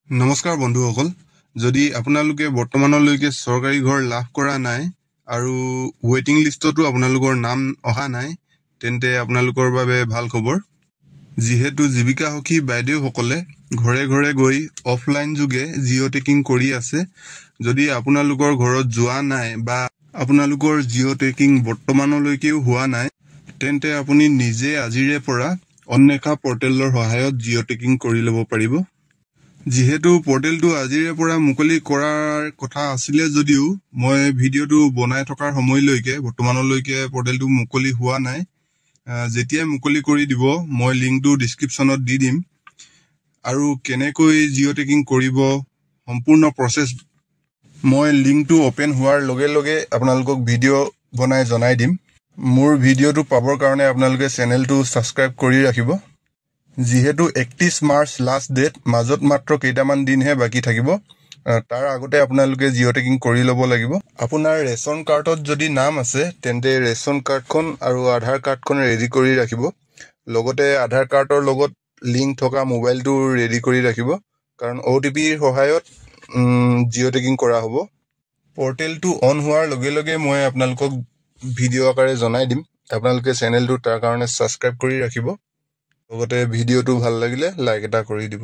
নমস্কাৰ বন্ধুসকল, যদি আপোনালোকে বৰ্তমানলৈকে চৰকাৰী ঘৰ লাভ কৰা নাই আৰু ৱেটিং লিষ্টতো আপোনালোকৰ নাম অহা নাই, তেন্তে আপোনালোকৰ বাবে ভাল খবৰ। যিহেতু জীৱিকা সখী বাইদেউসকলে ঘৰে ঘৰে গৈ অফলাইন যোগে জিঅ' টেকিং কৰি আছে, যদি আপোনালোকৰ ঘৰত যোৱা নাই বা আপোনালোকৰ জিঅ' টেকিং বৰ্তমানলৈকেও হোৱা নাই, তেন্তে আপুনি নিজে আজিৰে পৰা অন্বেষা পৰ্টেলৰ সহায়ত জিঅ' টেকিং কৰি ল'ব পাৰিব। যিহেতু পৰ্টেলটো আজিৰে পৰা মুকলি কৰাৰ কথা আছিলে যদিও মই ভিডিঅ'টো বনাই থকাৰ সময়লৈকে বৰ্তমানলৈকে পৰ্টেলটো মুকলি হোৱা নাই। যেতিয়াই মুকলি কৰি দিব মই লিংকটো ডিছক্ৰিপশ্যনত দি দিম আৰু কেনেকৈ জিঅ' টেকিং কৰিব সম্পূৰ্ণ প্ৰচেছ মই লিংকটো অপেন হোৱাৰ লগে লগে আপোনালোকক ভিডিঅ' বনাই জনাই দিম। মোৰ ভিডিঅ'টো পাবৰ কাৰণে আপোনালোকে চেনেলটো ছাবস্ক্ৰাইব কৰি ৰাখিব। যিহেতু 31 মাৰ্চ লাষ্ট ডেট, মাজত মাত্ৰ কেইটামান দিনহে বাকী থাকিব। তাৰ আগতে আপোনালোকে জিঅ' টেকিং কৰি ল'ব লাগিব। আপোনাৰ ৰেচন কাৰ্ডত যদি নাম আছে তেন্তে ৰেচন কাৰ্ডখন আৰু আধাৰ কাৰ্ডখন ৰেডি কৰি ৰাখিব। লগতে আধাৰ কাৰ্ডৰ লগত লিংক থকা মোবাইলটো ৰেডি কৰি ৰাখিব, কাৰণ OTPৰ সহায়ত জিঅ' টেকিং কৰা হ'ব। পৰ্টেলটো অন হোৱাৰ লগে লগে মই আপোনালোকক ভিডিঅ' আকাৰে জনাই দিম। আপোনালোকে চেনেলটো তাৰ কাৰণে ছাবস্ক্ৰাইব কৰি ৰাখিব। লগতে ভিডিঅ'টো ভাল লাগিলে লাইক এটা কৰি দিব।